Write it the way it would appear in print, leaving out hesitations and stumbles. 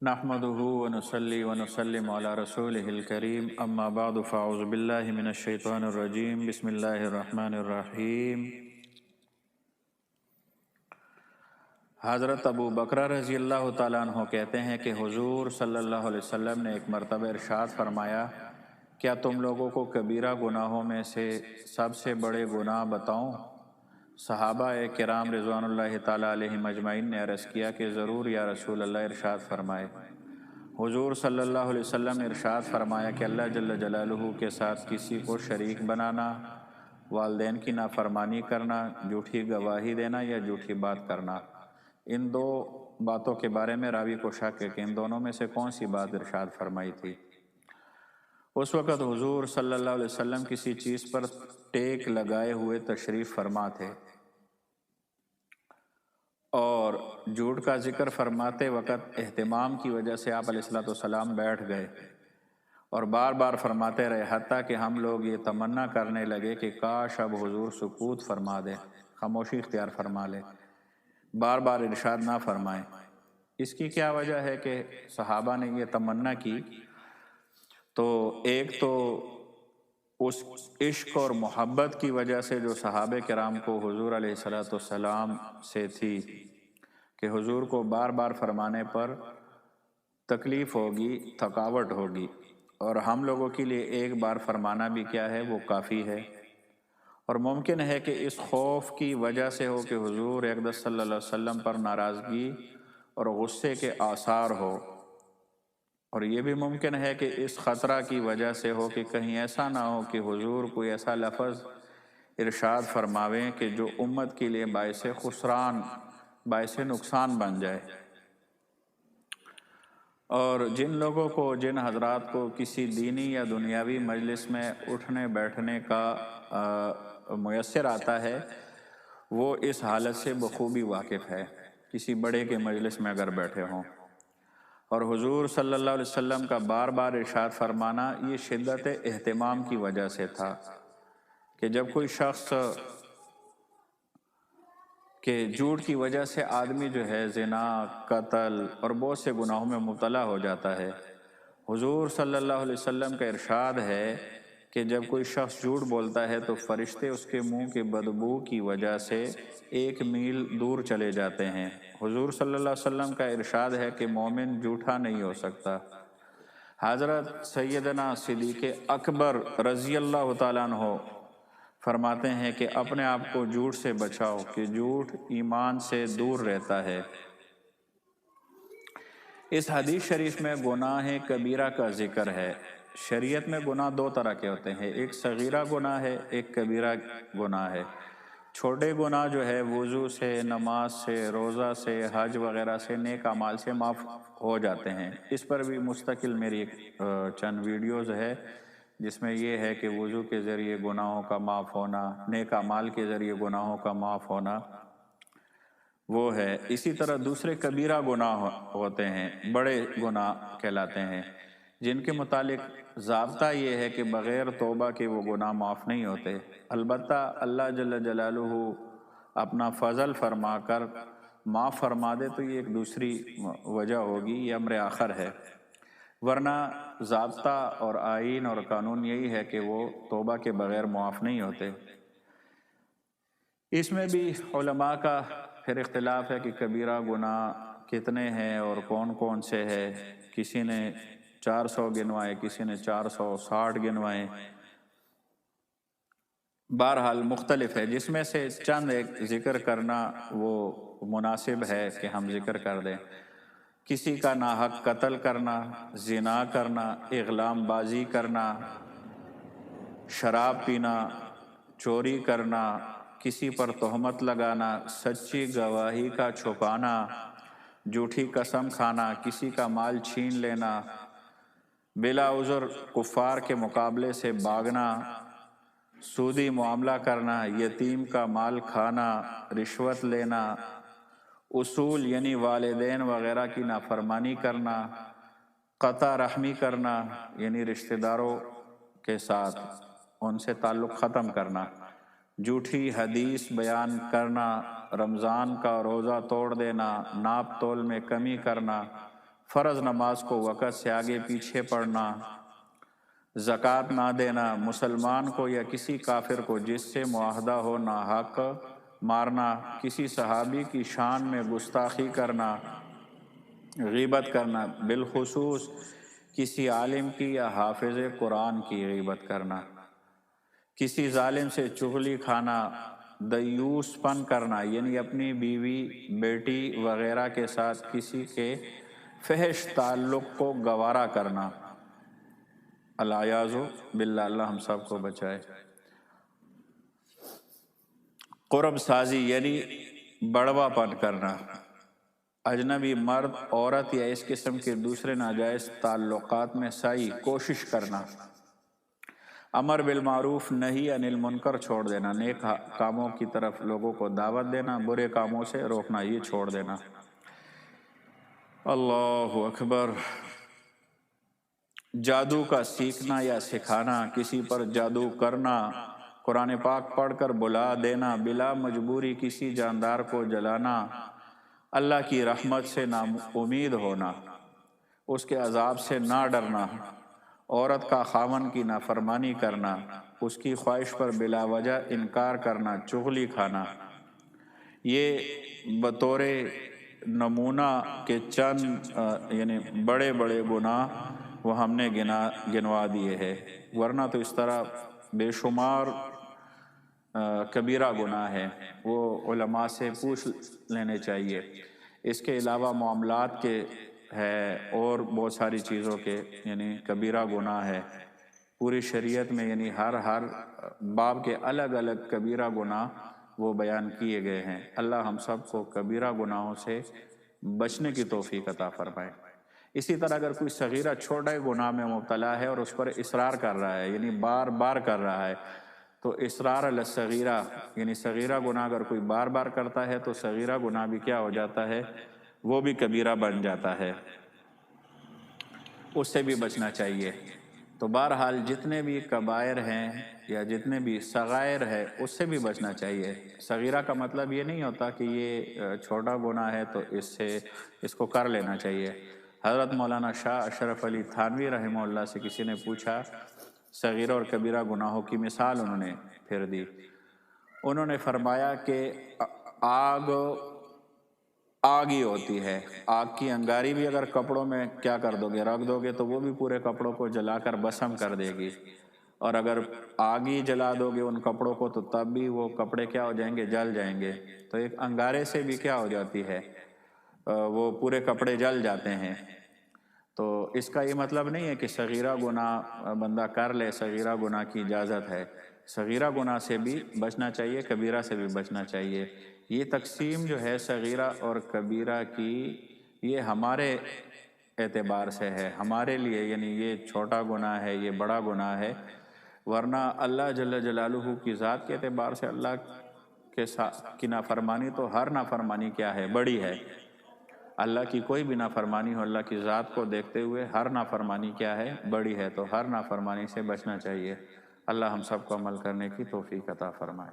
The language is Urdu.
نحمدہ ونصلی ونسلم علی رسولہ الکریم اما بعد فاعوذ باللہ من الشیطان الرجیم بسم اللہ الرحمن الرحیم۔ حضرت ابو بکر رضی اللہ تعالیٰ عنہ کہتے ہیں کہ حضور صلی اللہ علیہ وسلم نے ایک مرتبہ ارشاد فرمایا، کیا تم لوگوں کو کبیرہ گناہوں میں سے سب سے بڑے گناہ بتاؤں؟ صحابہ کرام رضوان اللہ تعالیٰ علیہم اجمعین نے عرض کیا کہ ضرور یا رسول اللہ، ارشاد فرمائے۔ حضور صلی اللہ علیہ وسلم نے ارشاد فرمایا کہ اللہ جل جلالہ کے ساتھ کسی کو شریک بنانا، والدین کی نافرمانی کرنا، جھوٹی گواہی دینا یا جھوٹی بات کرنا۔ ان دو باتوں کے بارے میں راوی کو شک ہے کہ ان دونوں میں سے کون سی بات ارشاد فرمائی تھی۔ اس وقت حضور صلی اللہ علیہ وسلم کسی چیز پر ٹیک لگائے ہوئے تشریف فرما تھے اور جھوٹ کا ذکر فرماتے وقت اہتمام کی وجہ سے آپ علیہ السلام بیٹھ گئے اور بار بار فرماتے رہے، حتیٰ کہ ہم لوگ یہ تمنا کرنے لگے کہ کاش اب حضور سکوت فرما دے، خاموشی اختیار فرما لے، بار بار ارشاد نہ فرمائیں۔ اس کی کیا وجہ ہے کہ صحابہ نے یہ تمنا کی؟ تو ایک تو اس عشق اور محبت کی وجہ سے جو صحابہ کرام کو حضور علیہ السلام سے تھی کہ حضور کو بار بار فرمانے پر تکلیف ہوگی، تھکاوٹ ہوگی، اور ہم لوگوں کے لیے ایک بار فرمانا بھی کیا ہے، وہ کافی ہے۔ اور ممکن ہے کہ اس خوف کی وجہ سے ہو کہ حضور اقدس صلی اللہ علیہ وسلم پر ناراضگی اور غصے کے آثار ہو، اور یہ بھی ممکن ہے کہ اس خطرہ کی وجہ سے ہو کہ کہیں ایسا نہ ہو کہ حضور کوئی ایسا لفظ ارشاد فرماویں کہ جو امت کے لیے باعث خسران، باعث نقصان بن جائے۔ اور جن لوگوں کو، جن حضرات کو کسی دینی یا دنیاوی مجلس میں اٹھنے بیٹھنے کا میسر آتا ہے، وہ اس حالت سے بخوبی واقف ہے، کسی بڑے کے مجلس میں اگر بیٹھے ہوں۔ اور حضور صلی اللہ علیہ وسلم کا بار بار ارشاد فرمانا یہ شدت اہتمام کی وجہ سے تھا کہ جب کوئی شخص کہ جھوٹ کی وجہ سے آدمی جو ہے زنا، قتل اور بہت سے گناہوں میں مبتلا ہو جاتا ہے، حضور صلی اللہ علیہ وسلم کا ارشاد ہے کہ جب کوئی شخص جھوٹ بولتا ہے تو فرشتے اس کے منہ کی بدبو کی وجہ سے 1 میل دور چلے جاتے ہیں۔ حضور صلی اللہ علیہ وسلم کا ارشاد ہے کہ مومن جھوٹا نہیں ہو سکتا۔ حضرت سیدنا صدیق اکبر رضی اللہ تعالیٰ عنہ فرماتے ہیں کہ اپنے آپ کو جھوٹ سے بچاؤ کہ جھوٹ ایمان سے دور رہتا ہے۔ اس حدیث شریف میں گناہ کبیرہ کا ذکر ہے۔ شریعت میں گناہ 2 طرح کے ہوتے ہیں، ایک صغیرہ گناہ ہے، ایک کبیرہ گناہ ہے۔ چھوٹے گناہ جو ہے وضو سے، نماز سے، روزہ سے، حج وغیرہ سے، نیک اعمال سے معاف ہو جاتے ہیں۔ اس پر بھی مستقل میری چند ویڈیوز ہے جس میں یہ ہے کہ وضو کے ذریعے گناہوں کا معاف ہونا، نیک اعمال کے ذریعے گناہوں کا معاف ہونا، وہ ہے۔ اسی طرح دوسرے کبیرہ گناہ ہوتے ہیں، بڑے گناہ کہلاتے ہیں، جن کے متعلق ضابطہ یہ ہے کہ بغیر توبہ کے وہ گناہ معاف نہیں ہوتے۔ البتہ اللہ جل جلالہ اپنا فضل فرما کر معاف فرما دے تو یہ ایک دوسری وجہ ہوگی، یہ امر آخر ہے، ورنہ ضابطہ اور آئین اور قانون یہی ہے کہ وہ توبہ کے بغیر معاف نہیں ہوتے۔ اس میں بھی علماء کا پھر اختلاف ہے کہ کبیرہ گناہ کتنے ہیں اور کون کون سے ہیں۔ کسی نے 400 گنوائے، کسی نے 460 گنوائے، بہرحال مختلف ہے، جس میں سے چند ایک ذکر کرنا وہ مناسب ہے کہ ہم ذکر کر دیں۔ کسی کا ناحق قتل کرنا، زنا کرنا، اغلام بازی کرنا، شراب پینا، چوری کرنا، کسی پر تہمت لگانا، سچی گواہی کا چھپانا، جھوٹی قسم کھانا، کسی کا مال چھین لینا، بلا عذر کفار کے مقابلے سے بھاگنا، سودی معاملہ کرنا، یتیم کا مال کھانا، رشوت لینا، اصول یعنی والدین وغیرہ کی نافرمانی کرنا، قطع رحمی کرنا یعنی رشتہ داروں کے ساتھ ان سے تعلق ختم کرنا، جھوٹی حدیث بیان کرنا، رمضان کا روزہ توڑ دینا، ناپ تول میں کمی کرنا، فرض نماز کو وقت سے آگے پیچھے پڑھنا، زکوٰۃ نہ دینا، مسلمان کو یا کسی کافر کو جس سے معاہدہ ہو ناحق مارنا، کسی صحابی کی شان میں گستاخی کرنا، غیبت کرنا، بالخصوص کسی عالم کی یا حافظ قرآن کی غیبت کرنا، کسی ظالم سے چغلی کھانا، دیوس پن کرنا یعنی اپنی بیوی، بیٹی وغیرہ کے ساتھ کسی کے فحش تعلق کو گوارا کرنا، الیاذ باللہ، اللہ ہم سب کو بچائے۔ قرب سازی یعنی بڑوا پن کرنا، اجنبی مرد، عورت یا اس قسم کے دوسرے ناجائز تعلقات میں سعی، کوشش کرنا، امر بالمعروف نہی عن المنکر، چھوڑ دینا، نیک کاموں کی طرف لوگوں کو دعوت دینا، برے کاموں سے روکنا، یہ چھوڑ دینا۔ اللہ اکبر۔ جادو کا سیکھنا یا سکھانا، کسی پر جادو کرنا، قرآن پاک پڑھ کر بلا دینا، بلا مجبوری کسی جاندار کو جلانا، اللہ کی رحمت سے نا امید ہونا، اس کے عذاب سے نہ ڈرنا، عورت کا خاوند کی نافرمانی کرنا، اس کی خواہش پر بلا وجہ انکار کرنا، چغلی کھانا، یہ بطور نمونہ کے چند یعنی بڑے بڑے گناہ وہ ہم نے گنوا دیے ہیں، ورنہ تو اس طرح بے شمار کبیرہ گناہ ہے، وہ علماء سے پوچھ لینے چاہیے۔ اس کے علاوہ معاملات کے ہے اور بہت ساری چیزوں کے یعنی کبیرہ گناہ ہے، پوری شریعت میں یعنی ہر باب کے الگ الگ کبیرہ گناہ وہ بیان کیے گئے ہیں۔ اللہ ہم سب کو کبیرہ گناہوں سے بچنے کی توفیق عطا فرمائے۔ اسی طرح اگر کوئی صغیرہ چھوٹے گناہ میں مبتلا ہے اور اس پر اصرار کر رہا ہے یعنی بار بار کر رہا ہے، تو اصرار علی الصغیرہ یعنی صغیرہ گناہ اگر کوئی بار بار کرتا ہے تو صغیرہ گناہ بھی کیا ہو جاتا ہے، وہ بھی کبیرہ بن جاتا ہے، اس سے بھی بچنا چاہیے۔ تو بہرحال جتنے بھی کبائر ہیں یا جتنے بھی صغائر ہے اس سے بھی بچنا چاہیے۔ صغیرہ کا مطلب یہ نہیں ہوتا کہ یہ چھوٹا گناہ ہے تو اس کو کر لینا چاہیے۔ حضرت مولانا شاہ اشرف علی تھانوی رحمہ اللہ سے کسی نے پوچھا، صغیرہ اور کبیرہ گناہوں کی مثال انہوں نے پھر دی، انہوں نے فرمایا کہ آگ ہی ہوتی ہے، آگ کی انگاری بھی اگر کپڑوں میں کیا کر دو گے، رکھ دو گے تو وہ بھی پورے کپڑوں کو جلا کر بھسم کر دے گی، اور اگر آگ ہی جلا دو گے ان کپڑوں کو تو تب بھی وہ کپڑے کیا ہو جائیں گے، جل جائیں گے۔ تو ایک انگارے سے بھی کیا ہو جاتی ہے، وہ پورے کپڑے جل جاتے ہیں۔ تو اس کا یہ مطلب نہیں ہے کہ صغیرہ گناہ بندہ کر لے، صغیرہ گناہ کی اجازت ہے، صغیرہ گناہ سے بھی بچنا چاہیے، کبیرہ سے بھی بچنا چاہیے۔ یہ تقسیم جو ہے صغیرہ اور کبیرہ کی، یہ ہمارے اعتبار سے ہے، ہمارے لیے یعنی یہ چھوٹا گناہ ہے، یہ بڑا گناہ ہے، ورنہ اللہ جل جلالہ کی ذات کے اعتبار سے اللہ کی نافرمانی تو ہر نافرمانی کیا ہے، بڑی ہے۔ اللہ کی کوئی بھی نافرمانی ہو، اللہ کی ذات کو دیکھتے ہوئے ہر نافرمانی کیا ہے، بڑی ہے، تو ہر نافرمانی سے بچنا چاہیے۔ اللہ ہم سب کو عمل کرنے کی توفیق عطا فرمائے۔